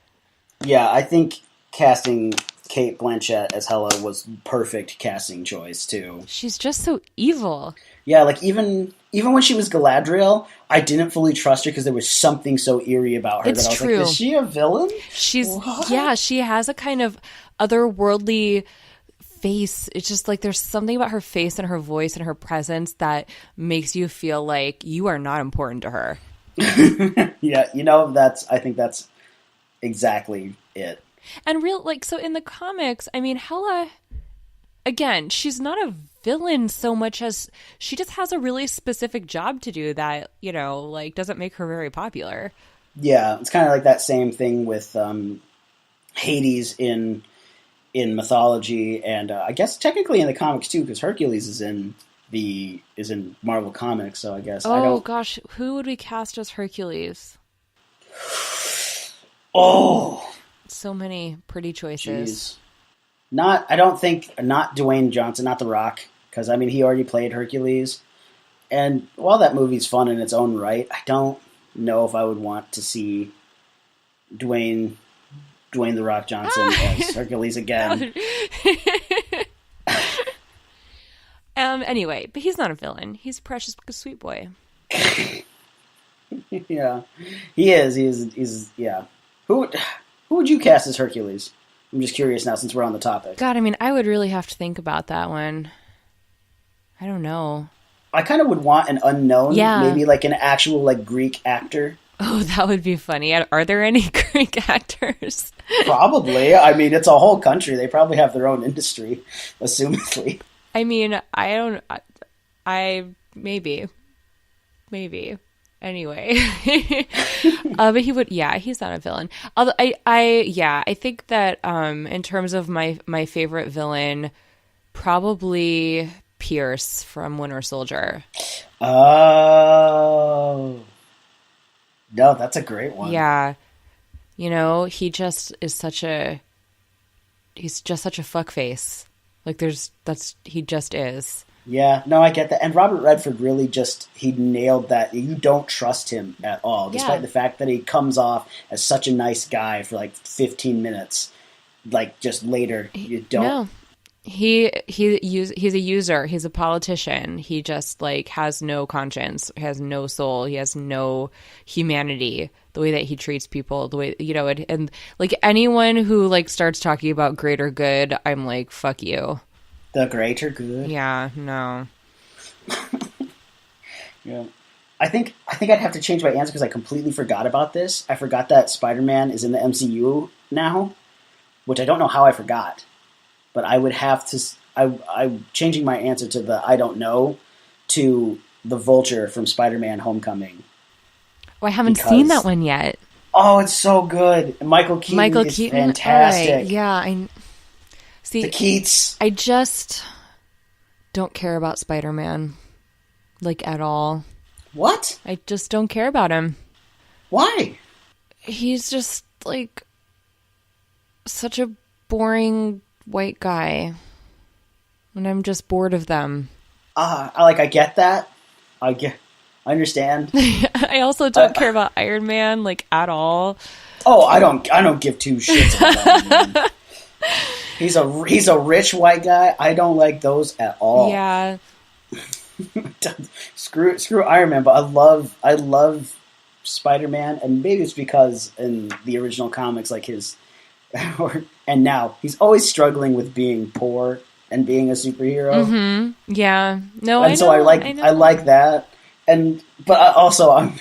Yeah, I think casting Cate Blanchett as Hela was perfect casting choice, too. She's just so evil. Yeah, like, even when she was Galadriel, I didn't fully trust her because there was something so eerie about her that I was like, is she a villain? Yeah, she has a kind of otherworldly face. It's just like there's something about her face and her voice and her presence that makes you feel like you are not important to her. Yeah, you know, I think that's exactly it. And so in the comics, I mean, Hela, again, she's not a villain so much as she just has a really specific job to do that, you know, like doesn't make her very popular. Yeah, it's kind of like that same thing with Hades in mythology, and I guess technically in the comics too, because Hercules is in Marvel Comics. So I guess gosh, who would we cast as Hercules? Oh, so many pretty choices. Jeez. I don't think Dwayne Johnson, not The Rock, because I mean he already played Hercules, and while that movie's fun in its own right, I don't know if I would want to see Dwayne The Rock Johnson as Hercules again. Anyway, but he's not a villain. He's a precious sweet boy. Yeah, he is. He's yeah. Who would you cast as Hercules? I'm just curious now since we're on the topic. God, I mean, I would really have to think about that one. I don't know. I kind of would want an unknown, maybe like an actual like Greek actor. Oh, that would be funny. Are there any Greek actors? Probably. I mean, it's a whole country. They probably have their own industry, assumedly. I mean, maybe. Anyway. But he would, he's not a villain. Although I think that in terms of my favorite villain, probably Pierce from Winter Soldier. Oh. No, that's a great one. Yeah. You know, he just is he's just such a fuckface. Like he just is. Yeah, no, I get that. And Robert Redford really he nailed that. You don't trust him at all, despite the fact that he comes off as such a nice guy for like 15 minutes. Like just later, you don't. No. He's a user. He's a politician. He just like has no conscience, has no soul. He has no humanity. The way that he treats people, the way, you know, and like anyone who like starts talking about greater good, I'm like, fuck you. The greater good. Yeah, no. Yeah. I think I'd have to change my answer because I completely forgot about this. I forgot that Spider-Man is in the MCU now, which I don't know how I forgot. But I would have to... I'm changing my answer to the I don't know to the Vulture from Spider-Man Homecoming. Oh, I haven't seen that one yet. Oh, it's so good. Michael Keaton is fantastic. Right. Yeah, see. The Keats. I just don't care about Spider-Man, like, at all. What? I just don't care about him. Why? He's just, like, such a boring white guy. And I'm just bored of them. I get that. I understand. I also don't care about Iron Man, like, at all. Oh, I don't give two shits about him. He's a rich white guy. I don't like those at all. Yeah. Screw Iron Man, but I love Spider-Man, and maybe it's because in the original comics, like and now he's always struggling with being poor and being a superhero. Mm-hmm. Yeah. No, and I like that. But I'm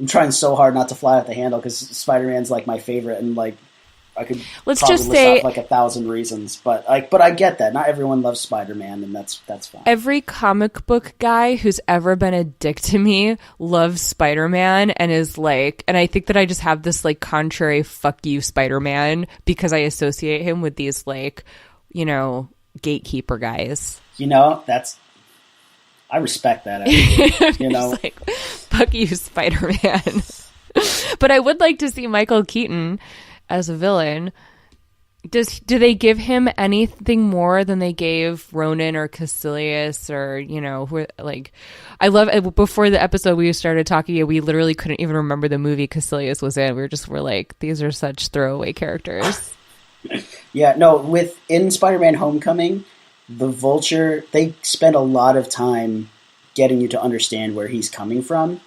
trying so hard not to fly off the handle because Spider-Man's like my favorite, and like I could list off like 1,000 reasons. But I get that not everyone loves Spider-Man, and that's fine. Every comic book guy who's ever been a dick to me loves Spider-Man and is like, and I think that I just have this like contrary fuck you Spider-Man because I associate him with these like, you know, gatekeeper guys. You know, I respect that. Actually. You know, like, fuck you, Spider-Man. But I would like to see Michael Keaton as a villain. Do they give him anything more than they gave Ronan or Caecilius or, you know, like, I love it. Before the episode we started talking, we literally couldn't even remember the movie Caecilius was in. We're like, these are such throwaway characters. Yeah, no, in Spider-Man Homecoming, the Vulture, they spend a lot of time getting you to understand where he's coming from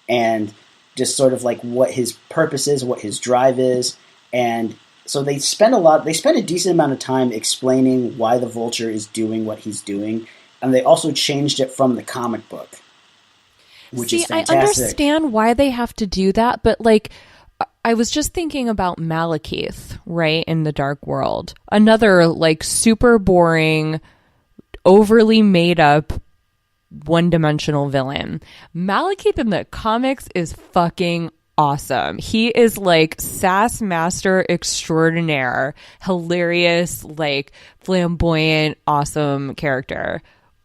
and just sort of like what his purpose is, what his drive is. And so they spend a decent amount of time explaining why the Vulture is doing what he's doing. And they also changed it from the comic book, which is fantastic. I understand why they have to do that, but like, I was just thinking about Malekith, right, in the Dark World. Another, like, super boring, overly made up, one-dimensional villain. Malekith in the comics is fucking awesome. He is, like, sass master extraordinaire, hilarious, like, flamboyant, awesome character.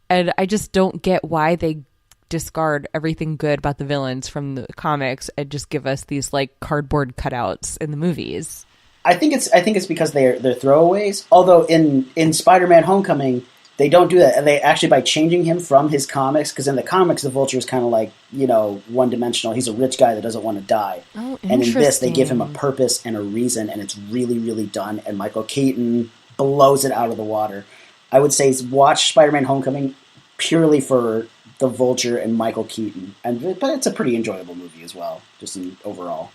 And I just don't get why they discard everything good about the villains from the comics and just give us these like cardboard cutouts in the movies. I think it's because they're throwaways. Although in Spider-Man Homecoming, they don't do that. They actually, by changing him from his comics, because in the comics the Vulture is kind of like, you know, one-dimensional. He's a rich guy that doesn't want to die. Oh, and in this, they give him a purpose and a reason, and it's really, really done. And Michael Keaton blows it out of the water. I would say watch Spider-Man Homecoming purely for the Vulture and Michael Keaton, but it's a pretty enjoyable movie as well, just overall.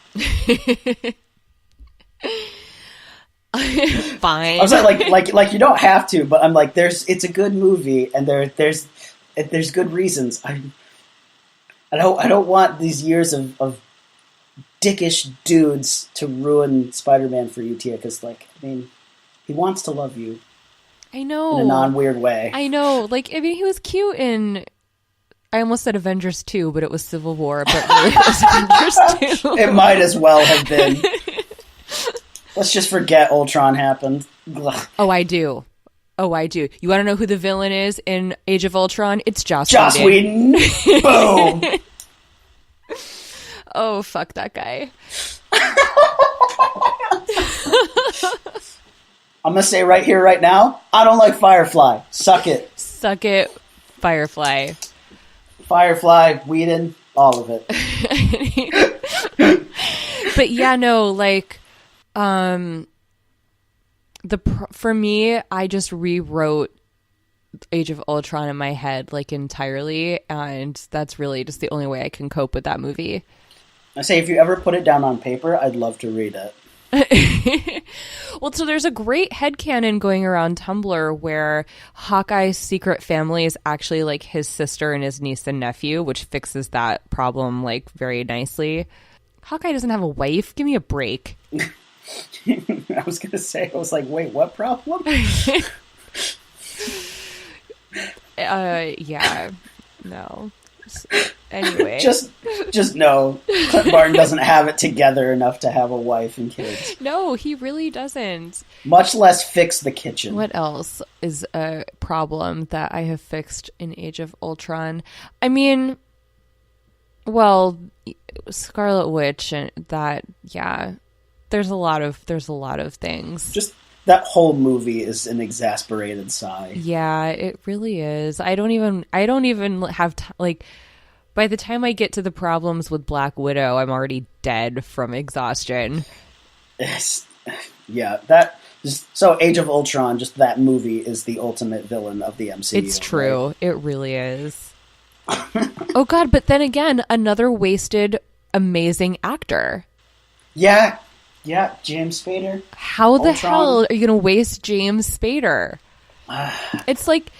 Fine. I was like you don't have to, but I'm like it's a good movie, and there's good reasons. I don't want these years of dickish dudes to ruin Spider-Man for you, Tia, because like I mean he wants to love you. I know. In a non-weird way. I know. Like I mean he was cute in. I almost said Avengers 2, but it was Civil War, but really it was Avengers 2. It might as well have been. Let's just forget Ultron happened. Ugh. Oh, I do. You want to know who the villain is in Age of Ultron? It's Joss Whedon. Boom. Oh, fuck that guy. I'm going to say right here, right now, I don't like Firefly. Suck it. Suck it, Firefly. Firefly, Whedon, all of it. But yeah, no, like, for me, I just rewrote Age of Ultron in my head, like, entirely, and that's really just the only way I can cope with that movie. I say, if you ever put it down on paper, I'd love to read it. Well, so there's a great headcanon going around Tumblr where Hawkeye's secret family is actually like his sister and his niece and nephew, which fixes that problem like very nicely. Hawkeye doesn't have a wife. Give me a break. I was going to say, I was like, wait, what problem? Yeah. No. Anyway. Just no. Clint Barton doesn't have it together enough to have a wife and kids. No, he really doesn't. Much less fix the kitchen. What else is a problem that I have fixed in Age of Ultron? I mean, well, Scarlet Witch and that, yeah. There's a lot of things. Just that whole movie is an exasperated sigh. Yeah, it really is. I don't even have like by the time I get to the problems with Black Widow, I'm already dead from exhaustion. Yeah, so Age of Ultron, just that movie is the ultimate villain of the MCU. It's true. Right? It really is. Oh God, but then again, another wasted amazing actor. Yeah, James Spader. How the hell are you going to waste James Spader? It's like,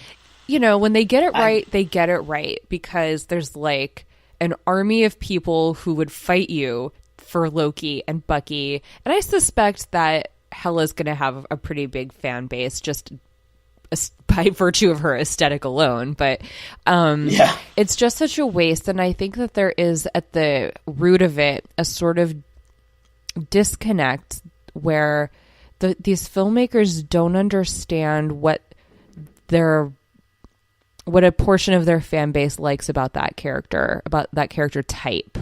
when they get it right, they get it right because there's like an army of people who would fight you for Loki and Bucky. And I suspect that Hela's going to have a pretty big fan base just by virtue of her aesthetic alone. But it's just such a waste. And I think that there is at the root of it a sort of disconnect where these filmmakers don't understand what a portion of their fan base likes about that character type.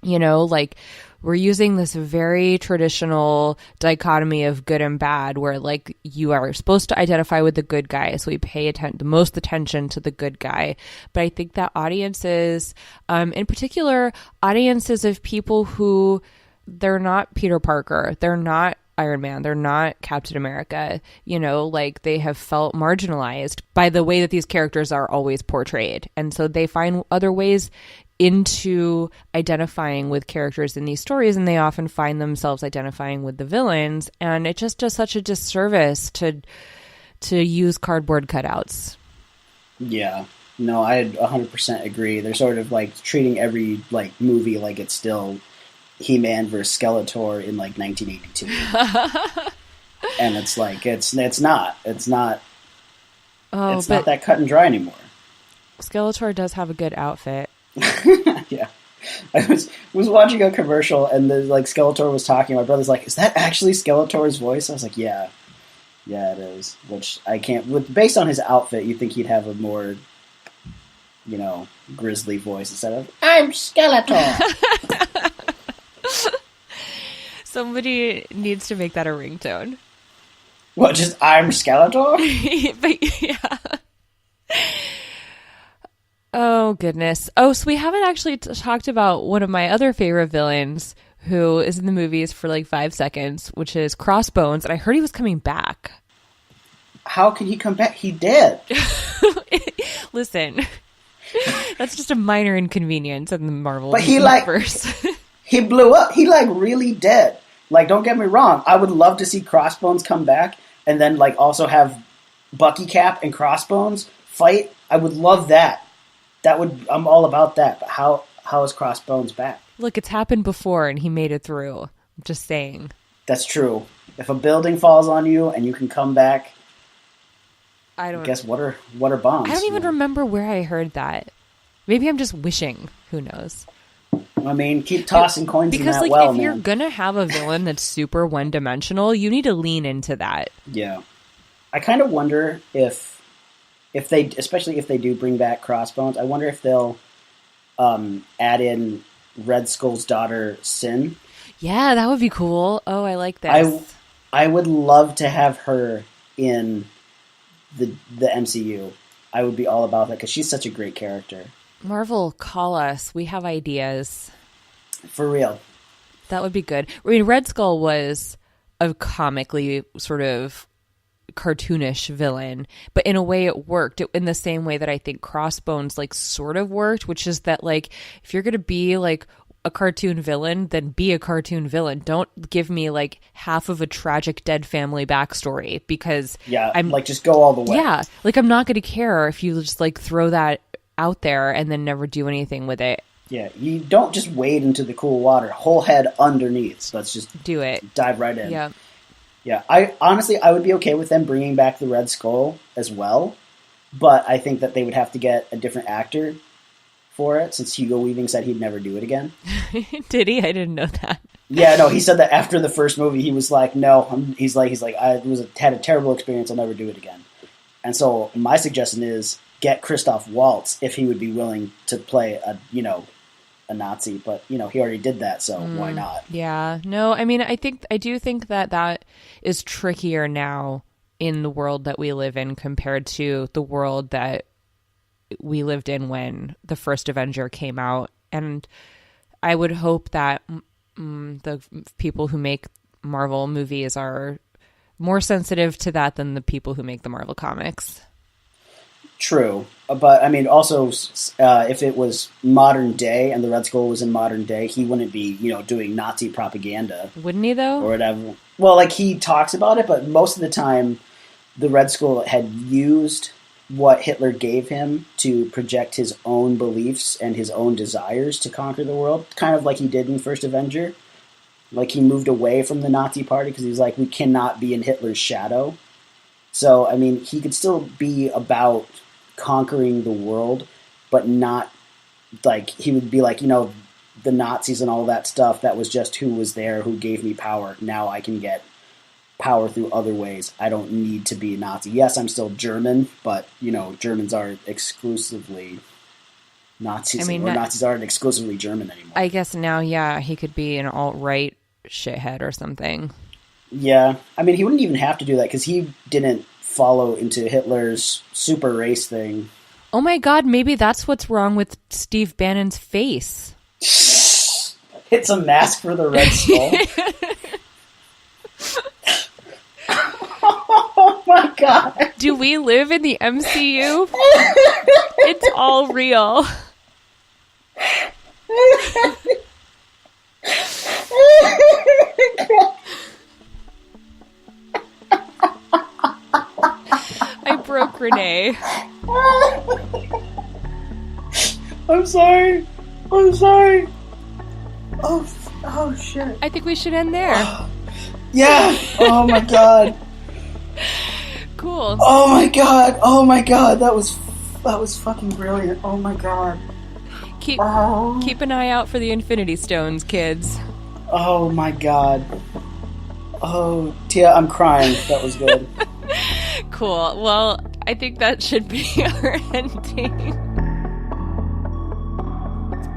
Like we're using this very traditional dichotomy of good and bad where like you are supposed to identify with the good guy, so we pay the most attention to the good guy. But I think that audiences, in particular audiences of people who they're not Peter Parker, they're not Iron Man, they're not Captain America, like they have felt marginalized by the way that these characters are always portrayed. And so they find other ways into identifying with characters in these stories, and they often find themselves identifying with the villains. And it just does such a disservice to use cardboard cutouts. Yeah. No, I 100% agree. They're sort of like treating every like movie like it's still He-Man versus Skeletor in like 1982. And it's like it's not that cut and dry anymore. Skeletor does have a good outfit. Yeah. I was watching a commercial and the like Skeletor was talking. My brother's like, "Is that actually Skeletor's voice?" I was like, "Yeah, it is." Which I can't. Based on his outfit, you'd think he'd have a more, grisly voice instead of "I'm Skeletor." Somebody needs to make that a ringtone. What, just I'm Skeletor? But, yeah. Oh, goodness. Oh, so we haven't actually talked about one of my other favorite villains who is in the movies for like 5 seconds, which is Crossbones. And I heard he was coming back. How can he come back? He did. Listen, that's just a minor inconvenience in the Marvel universe. He blew up. He like really dead. Like, don't get me wrong. I would love to see Crossbones come back and then like also have Bucky Cap and Crossbones fight. I would love that. I'm all about that. But how is Crossbones back? Look, it's happened before and he made it through. I'm just saying. That's true. If a building falls on you and you can come back, I guess what are bombs? I don't even remember where I heard that. Maybe I'm just wishing. Who knows? I mean, keep tossing coins because, in that like, if you're gonna have a villain that's super one-dimensional, you need to lean into that. Yeah, I kind of wonder if they, especially if they do bring back Crossbones, I wonder if they'll add in Red Skull's daughter, Sin. Yeah, that would be cool. Oh, I like this. I would love to have her in the MCU. I would be all about that because she's such a great character. Marvel, call us. We have ideas. For real. That would be good. I mean, Red Skull was a comically sort of cartoonish villain, but in a way it worked in the same way that I think Crossbones like sort of worked, which is that like if you're going to be like a cartoon villain, then be a cartoon villain. Don't give me like half of a tragic dead family backstory, because I'm like, just go all the way. Yeah, like I'm not going to care if you just like throw that out there and then never do anything with it. Yeah, you don't just wade into the cool water, whole head underneath. Let's just do it. Dive right in. Yeah. Yeah, I would be okay with them bringing back the Red Skull as well, but I think that they would have to get a different actor for it, since Hugo Weaving said he'd never do it again. Did he? I didn't know that. Yeah, no, he said that after the first movie, he was like, no, he's like, I had a terrible experience, I'll never do it again. And so my suggestion is get Christoph Waltz if he would be willing to play a Nazi, but he already did that, so why not? Yeah, no, I mean, I do think that is trickier now in the world that we live in compared to the world that we lived in when the first Avenger came out. And I would hope that the people who make Marvel movies are more sensitive to that than the people who make the Marvel comics. True, but I mean, also, if it was modern day and the Red Skull was in modern day, he wouldn't be, doing Nazi propaganda. Wouldn't he, though? Or whatever. Well, like, he talks about it, but most of the time, the Red Skull had used what Hitler gave him to project his own beliefs and his own desires to conquer the world, kind of like he did in First Avenger. Like, he moved away from the Nazi party because he's like, we cannot be in Hitler's shadow. So, I mean, he could still be about conquering the world, but not like, he would be like, the Nazis and all that stuff, that was just who was there, who gave me power. Now I can get power through other ways. I don't need to be a Nazi. Yes, I'm still German, but Germans aren't exclusively Nazis. I mean, Nazis aren't exclusively German anymore. I guess now, yeah, he could be an alt-right shithead or something. Yeah, I mean, he wouldn't even have to do that because he didn't follow into Hitler's super race thing. Oh my god, maybe that's what's wrong with Steve Bannon's face. It's a mask for the Red Skull. Oh my god. Do we live in the MCU? It's all real. I broke Rene. I'm sorry. Oh shit. I think we should end there. Yeah. Oh my god. Cool. Oh my god. That was fucking brilliant. Oh my god. Keep an eye out for the Infinity Stones, kids. Oh my god. Oh, Tia, I'm crying. That was good. Cool. Well, I think that should be our ending.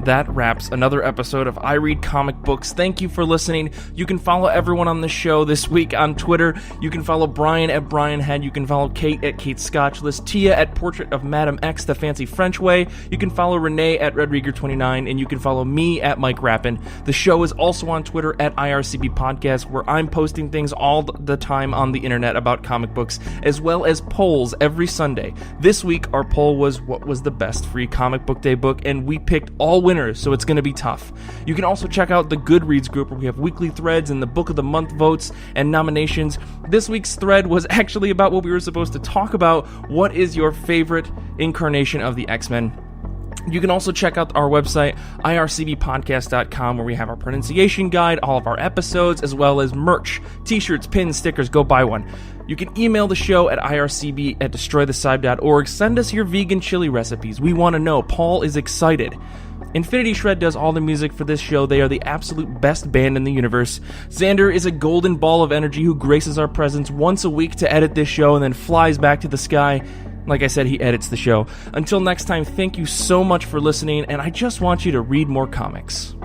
That wraps another episode of I Read Comic Books. Thank you for listening. You can follow everyone on the show this week on Twitter. You can follow Brian at Brian Head. You can follow Kate at Kate Scotchless, Tia at Portrait of Madame X, the fancy French way. You can follow Renee at RedRieger29, and you can follow me at Mike Rappin. The show is also on Twitter at IRCB Podcast, where I'm posting things all the time on the internet about comic books, as well as polls every Sunday. This week, our poll was what was the best free comic book day book, and we picked all winners, so it's going to be tough. You can also check out the Goodreads group, where we have weekly threads and the Book of the Month votes and nominations. This week's thread was actually about what we were supposed to talk about. What is your favorite incarnation of the X-Men? You can also check out our website, ircbpodcast.com, where we have our pronunciation guide, all of our episodes, as well as merch, t-shirts, pins, stickers. Go buy one. You can email the show at ircb@destroythecybe.org. Send us your vegan chili recipes. We want to know. Paul is excited. Infinity Shred does all the music for this show. They are the absolute best band in the universe. Xander is a golden ball of energy who graces our presence once a week to edit this show and then flies back to the sky. Like I said, he edits the show. Until next time, thank you so much for listening, and I just want you to read more comics.